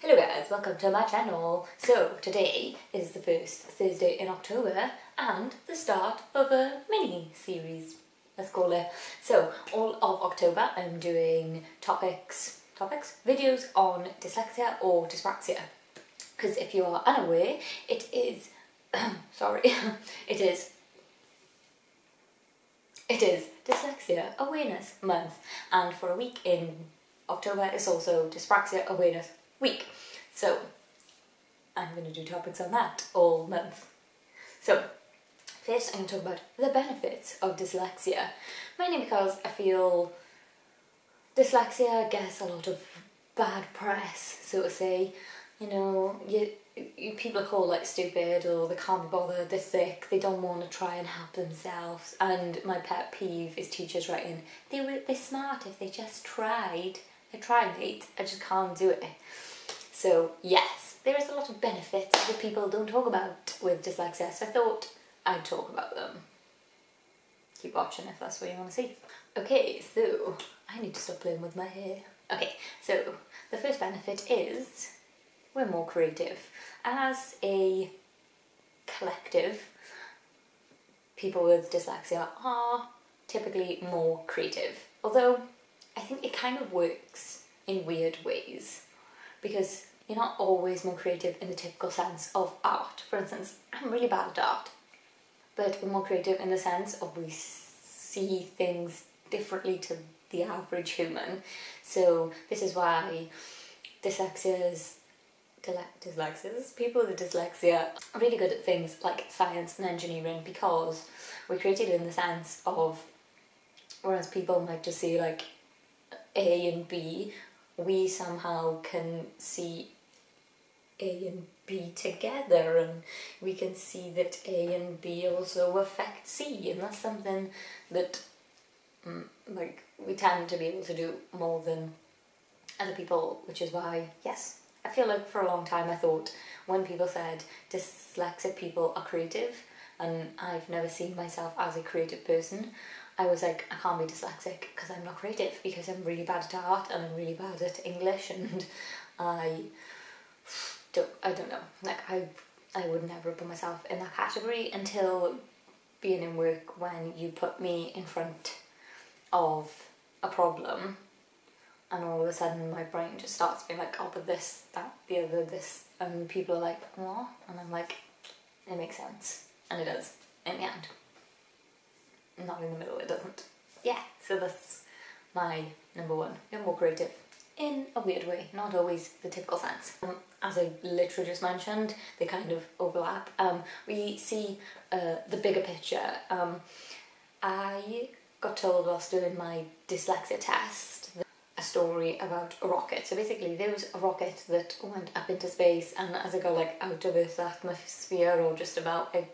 Hello guys, welcome to my channel. So today is the first Thursday in October and the start of a mini-series, let's call it. So all of October I'm doing videos on dyslexia or dyspraxia. Because if you are unaware, it is, it is Dyslexia Awareness Month, and for a week in October is also Dyspraxia Awareness Week. So I'm going to do topics on that all month. So first I'm going to talk about the benefits of dyslexia, mainly because I feel dyslexia gets a lot of bad press, so to say. You know, people are called like stupid, or they can't be bothered, they're thick, they don't want to try and help themselves. And my pet peeve is teachers writing, they're smart if they just tried. I tried, mate, I just can't do it. So yes, there is a lot of benefits that people don't talk about with dyslexia, so I thought I'd talk about them. Keep watching if that's what you want to see. Okay, so I need to stop playing with my hair. Okay, so the first benefit is we're more creative. As a collective, people with dyslexia are typically more creative. Although I think it kind of works in weird ways, because you're not always more creative in the typical sense of art. For instance, I'm really bad at art, but we're more creative in the sense of we see things differently to the average human. So this is why people with dyslexia are really good at things like science and engineering, because we're creative in the sense of, whereas people might just see like A and B, we somehow can see A and B together, and we can see that A and B also affect C, and that's something that like we tend to be able to do more than other people, which is why, yes, I feel like for a long time I thought when people said dyslexic people are creative, and I've never seen myself as a creative person, I was like, I can't be dyslexic because I'm not creative, because I'm really bad at art and I'm really bad at English, and I don't know, like I would never put myself in that category until being in work, when you put me in front of a problem and all of a sudden my brain just starts being like, oh, but this, that, the other, this, and people are like, what? And I'm like, it makes sense, and it does in the end. Not in the middle, it doesn't. Yeah, so that's my number one. You're more creative in a weird way, not always the typical sense. As I literally just mentioned, they kind of overlap. We see the bigger picture. I got told whilst doing my dyslexia test a story about a rocket. So basically there was a rocket that went up into space, and as it got like out of Earth's atmosphere, or just about, it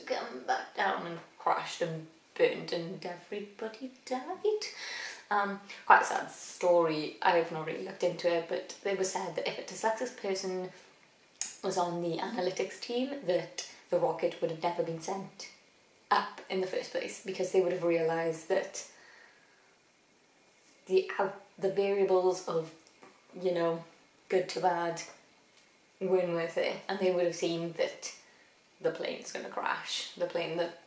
came back down and crashed and burned, and everybody died. Quite a sad story. I've not really looked into it, but it was said that if a dyslexic person was on the analytics team, that the rocket would have never been sent up in the first place, because they would have realised that the variables of, you know, good to bad weren't worth it, and they would have seen that the plane's going to crash. The plane that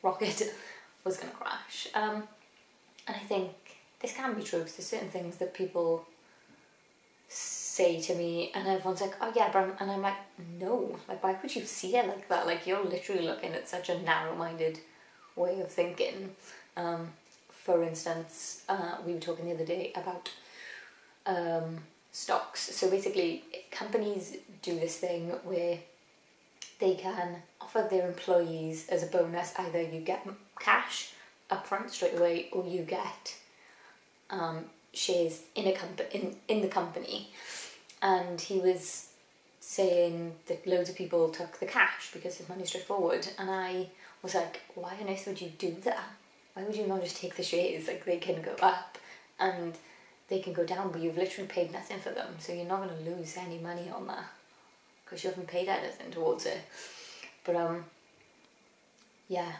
rocket was going to crash. And I think this can be true, because there's certain things that people say to me and everyone's like, oh yeah, but and I'm like, no, like why would you see it like that? Like you're literally looking at such a narrow-minded way of thinking. For instance, we were talking the other day about stocks. So basically companies do this thing where they can offer their employees as a bonus, either you get cash upfront straight away, or you get shares in the company. And he was saying that loads of people took the cash because his money's straightforward, and I was like, why on earth would you do that? Why would you not just take the shares? Like, they can go up and they can go down, but you've literally paid nothing for them, so you're not going to lose any money on that because you haven't paid anything towards it. But yeah,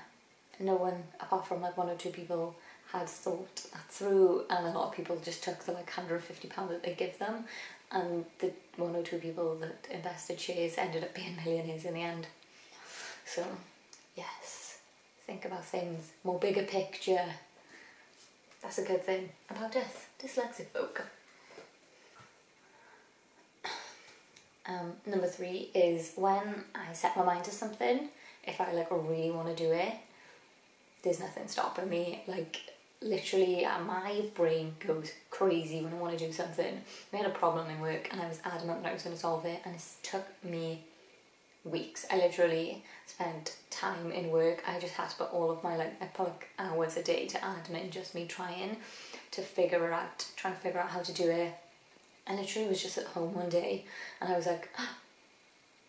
no one apart from like one or two people had thought that through, and a lot of people just took the like £150 that they give them, and the 1 or 2 people that invested shares ended up being millionaires in the end. So yes, think about things, more bigger picture. That's a good thing about us, dyslexic folk. Number 3 is when I set my mind to something, if I like really want to do it, there's nothing stopping me. Like literally my brain goes crazy when I want to do something. We had a problem in work and I was adamant that I was going to solve it, and it took me weeks. I literally spent time in work. I just had to put all of my I put like hours a day to admin, just me trying to figure it out, trying to figure out how to do it. And literally was just at home one day and I was like, oh,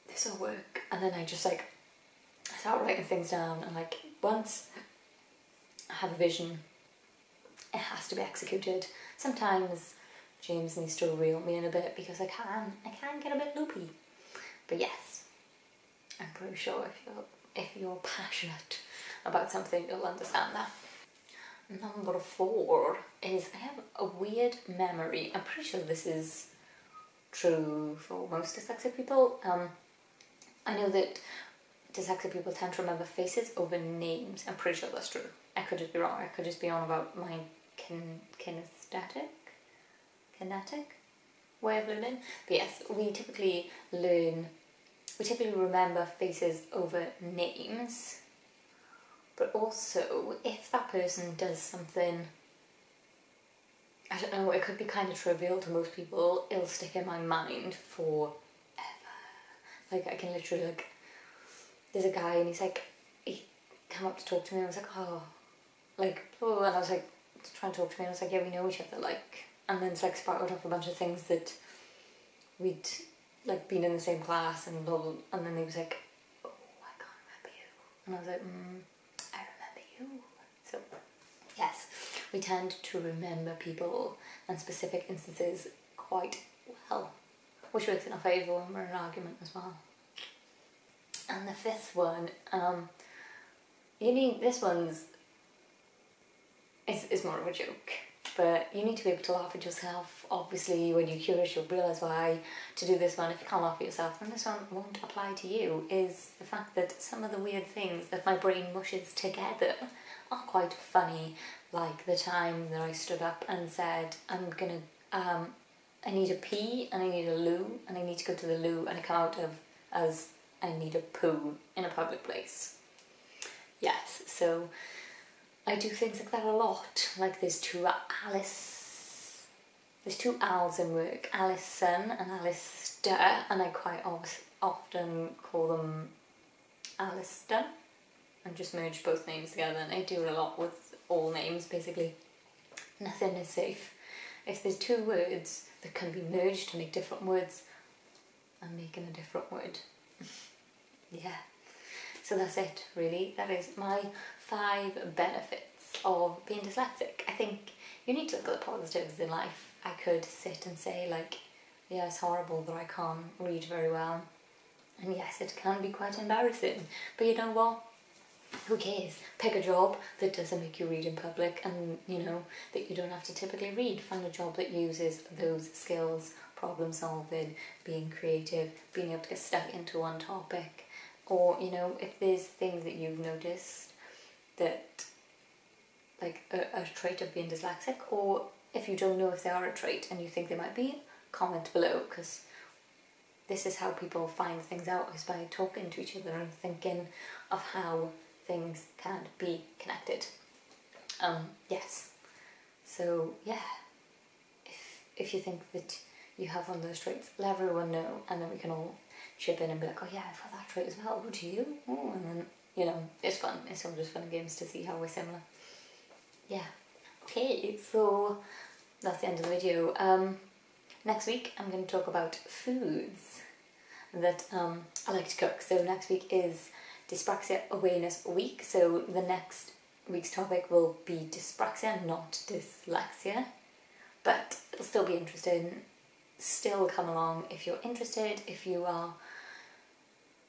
this will work. And then I just like, I started writing things down, and like once I have a vision, it has to be executed. Sometimes James needs to reel me in a bit because I can get a bit loopy. But yes, I'm pretty sure if you're passionate about something, you'll understand that. Number 4 is I have a weird memory. I'm pretty sure this is true for most dyslexic people. I know that dyslexic people tend to remember faces over names. I'm pretty sure that's true. I could just be wrong. I could just be on about my kinetic way of learning. But yes, we typically remember faces over names. But also, if that person does something, I don't know, it could be kind of trivial to most people, it'll stick in my mind forever. Like, I can literally, like, there's a guy and he's like, he came up to talk to me and I was like, oh, like, oh, and I was like, trying to talk to me and I was like, yeah, we know each other, like, and then it's like sparkled up a bunch of things that we'd, like, been in the same class and blah, blah, and then he was like, oh, I can't remember you. And I was like, I remember you. So, yes, we tend to remember people and specific instances quite well, which works in our favour when we're in an argument as well. And the 5th one, this one's, it's more of a joke, but you need to be able to laugh at yourself. Obviously, when you're curious, you'll realise why to do this one. If you can't laugh at yourself, then this one won't apply to you, is the fact that some of the weird things that my brain mushes together are quite funny. Like the time that I stood up and said, I need a pee and I need a loo and I need to go to the loo, and it came out as I need a poo in a public place. Yes, so I do things like that a lot. Like there's two Al's in work, Alison and Alistair, and I quite often call them Alistair and just merge both names together, and I do it a lot with all names basically. Nothing is safe. If there's 2 words that can be merged to make different words, I'm making a different word. Yeah, so that's it really. That is my 5 benefits of being dyslexic. I think you need to look at the positives in life. I could sit and say like, yeah, it's horrible that I can't read very well, and yes, it can be quite embarrassing, but you know what? Who cares? Pick a job that doesn't make you read in public, and you know that you don't have to typically read. Find a job that uses those skills: problem solving, being creative, being able to get stuck into one topic. Or you know, if there's things that you've noticed that like a trait of being dyslexic, or if you don't know if they are a trait and you think they might be, comment below, because this is how people find things out, is by talking to each other and thinking of how things can be connected. Yes, so yeah, if you think that you have one of those traits, let everyone know, and then we can all chip in and be like, oh yeah, I've got that trait as well, what do you? Oh, and then, you know, it's fun. It's all just fun and games to see how we're similar. Yeah. Okay, so that's the end of the video. Next week I'm going to talk about foods that I like to cook. So next week is Dyspraxia Awareness Week, so the next week's topic will be dyspraxia, not dyslexia, but it'll still be interesting. Still come along if you're interested. If you are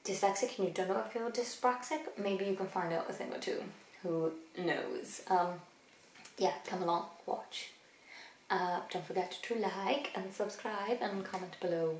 dyslexic and you don't know if you're dyspraxic, maybe you can find out a thing or two. Who knows? yeah, come along, watch. Don't forget to like and subscribe and comment below